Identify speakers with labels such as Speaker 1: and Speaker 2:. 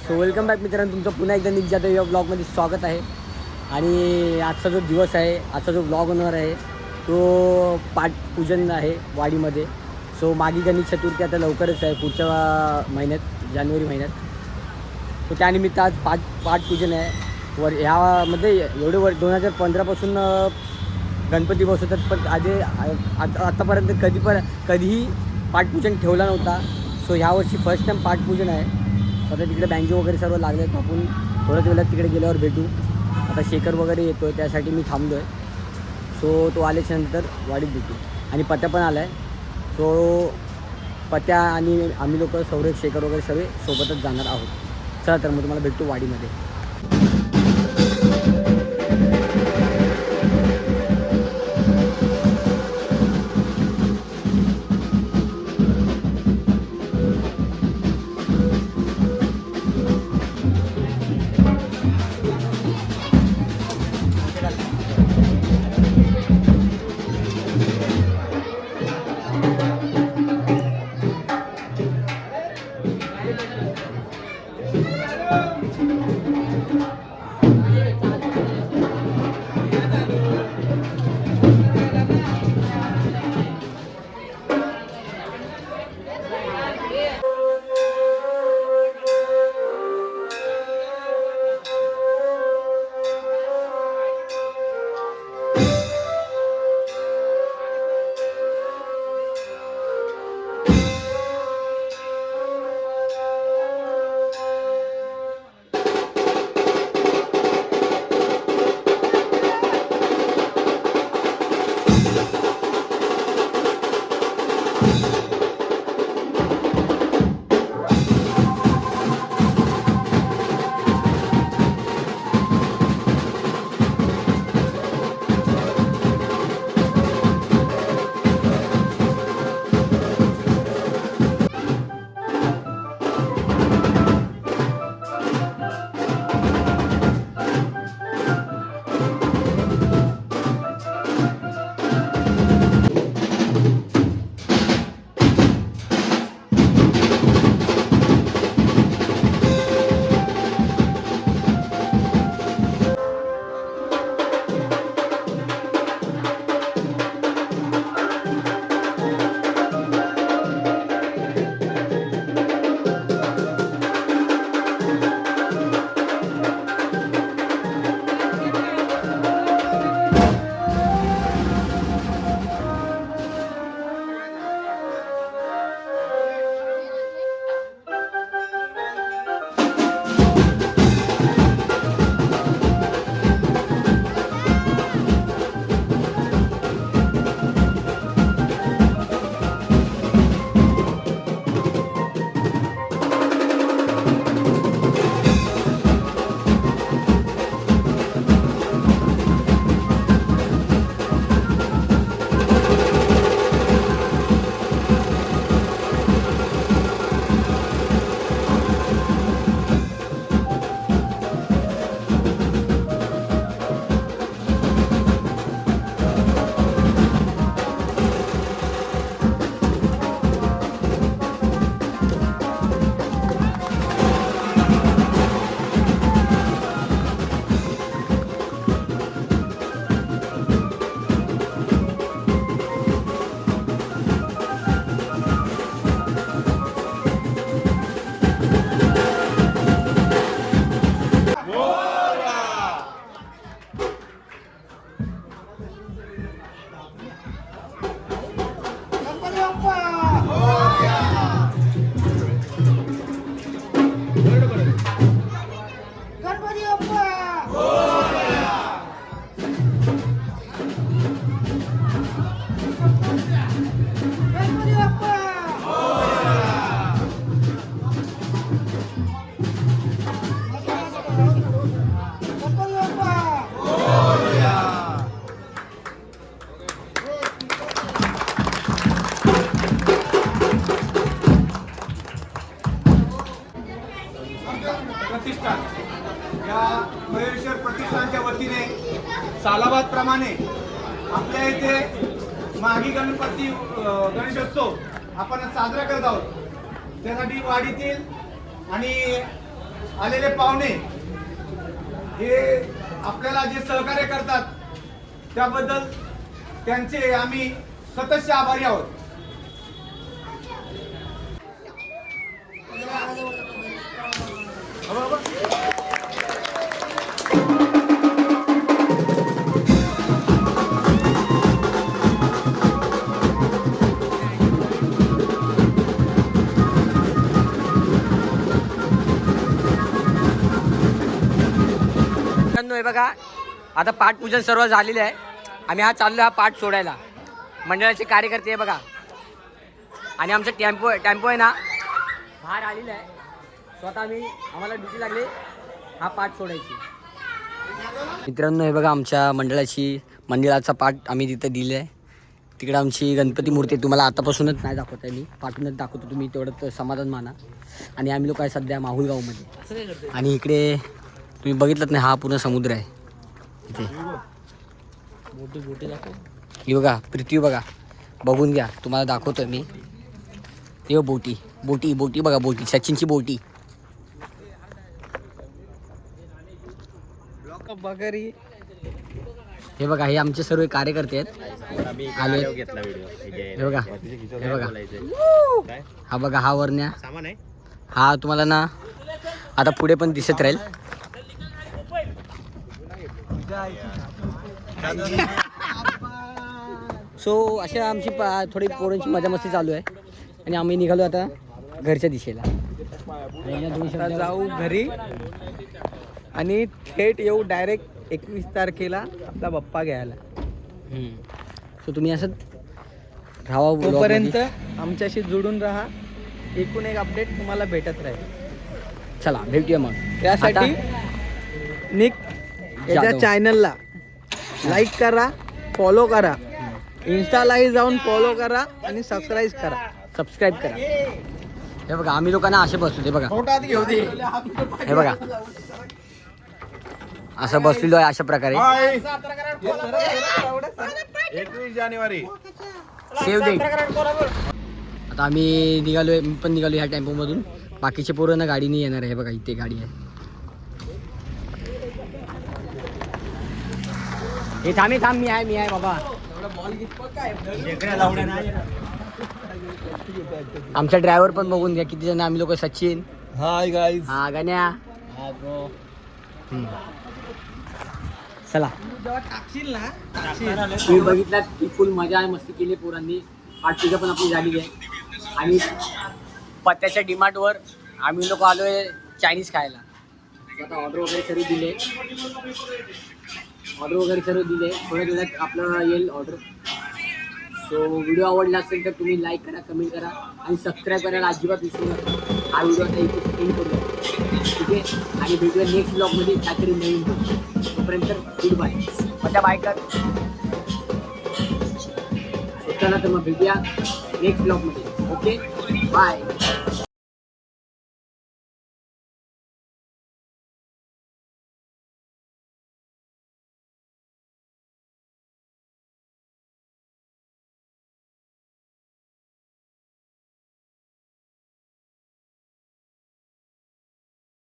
Speaker 1: So welcome back मित्रांनो, तुमचं पुन्हा एकदा निक जाधव या ब्लॉगमध्ये स्वागत आहे. आणि आजचा जो दिवस आहे, आजचा जो ब्लॉग होणार आहे तो पाटपूजन आहे वाडीमध्ये. सो मागी गणेश चतुर्थी आता लवकरच आहे, पुढच्या महिन्यात जानेवारी महिन्यात. सो त्यानिमित्त आज पाटपूजन आहे. ह्यामध्ये एवढे 2015पासून गणपती बसवतात, पण आतापर्यंत कधीही पाटपूजन ठेवला नव्हता. सो ह्यावर्षी फर्स्ट टाईम पाटपूजन आहे. आता तिकडे बँजो वगैरे सर्व लागले आहेत. आपण थोड्याच वेळात तिकडे गेल्यावर भेटू. आता शेखर वगैरे येतो आहे, त्यासाठी मी थांबलो आहे. सो तो आल्याच्यानंतर वाडीत भेटू. आणि पत्या पण आला आहे. सो पत्या आणि आम्ही लोक सौरभ शेखर वगैरे सर्व सोबतच जाणार आहोत. चला तर मग तुम्हाला भेटतो वाडीमध्ये.
Speaker 2: प्रतिष्ठान या मयूरेश्वर प्रतिष्ठानच्या वतीने सालाबाद प्रमाणे आपल्या इथे मागी गणपती गणेशोत्सव आपण साजरा करत आहोत. त्यासाठी वाडीतील आणि आलेले पाहुणे हे आपल्याला जे सहकार्य करतात त्याबद्दल त्यांचे आम्ही सततचे आभारी आहोत.
Speaker 1: हे बघा आता पाठपूजन सर्व झालेले आहे. आम्ही हा चाललो हा पाठ सोडायला. मंडळाचे कार्यकर्ते आहे बघा आणि आमचा टेम्पो आहे ना बाहेर आलेला आहे. स्वतः आम्हाला ड्युटी लागली हा पाठ सोडायची. मित्रांनो हे बघा आमच्या मंडळाचा पाठ आम्ही तिथं दिलं आहे. तिकडे आमची गणपती मूर्ती तुम्हाला आतापासूनच नाही दाखवत आहे, मी पाठूनच दाखवतो. तुम्ही तेवढं समाधान माना. आणि आम्ही लोक आहे सध्या माहुलगावमध्ये आणि इकडे तुम्ही बघितलं नाही हा पूर्ण समुद्र आहे. इथे बोटी दाखव. ही बघा पृथ्वी बघा बघून घ्या तुम्हाला दाखवतोय मी. हे बोटी बघा बोटी सचिनची बोटी. हे बघा हे आमचे सर्व कार्यकर्ते आहेत आले. हे बघा हा बघा हा वरण्या हा तुम्हाला ना आता पुढे पण दिसत राहील. सो अशा आमची थोडी पोरांची मजा मस्ती चालू आहे आणि आम्ही निघालो आता घरच्या दिशेला.
Speaker 3: जाऊ घरी आणि थेट येऊ डायरेक्ट 21 तारखेला आपला बाप्पा घ्यायला.
Speaker 1: सो तुम्ही असं राहा
Speaker 3: तोपर्यंत आमच्याशी जुडून राहा. एकूण एक अपडेट तुम्हाला भेटत राहील.
Speaker 1: चला भेटूया मग.
Speaker 3: त्यासाठी निक याच्या चॅनलला लाईक करा, फॉलो करा, इन्स्टालाही जाऊन फॉलो करा आणि सबस्क्राईब करा. हे बघा आम्ही लोकांना असे बसलो. हे बघा हे बघा असं बसलेलो आहे अशा प्रकारे.
Speaker 2: 21 जानेवारी
Speaker 1: सेव डेट. आता आम्ही निघालोय, मी पण निघालो ह्या टेम्पोमधून. बाकीचे पोरं ना गाडीने येणार आहे. बघा इथे गाडी आहे. हे थांब मी आहे बाबा. आमचा ड्रायव्हर पण बघून घ्या किती जण आम्ही लोक. Sachin
Speaker 3: hi guys.
Speaker 1: हा गण्या. चला
Speaker 3: टाकशील ना
Speaker 1: तुम्ही बघितलात की फुल मजा आहे, मस्ती केली पोरांनी. पाठपूजा पण आपली झालेली आहे आणि पत्त्याच्या डिमांडवर आम्ही लोक आलोय चायनीज खायला. आता ऑर्डर वगैरे सर्व दिले. थोड्या वेळात आपलं येईल ऑर्डर. सो व्हिडिओ आवडला असेल तर तुम्ही लाईक करा, कमेंट करा आणि सबस्क्राईब करायला अजिबात विसरू नका. हा व्हिडिओ आता इथे एंड करूया ठीक आहे. आणि भेटूया नेक्स्ट ब्लॉगमध्ये काहीतरी नवीन. तोपर्यंत गुड बाय. माझ्या बायकर चला तर मग भेटूया नेक्स्ट ब्लॉगमध्ये. Okay bye.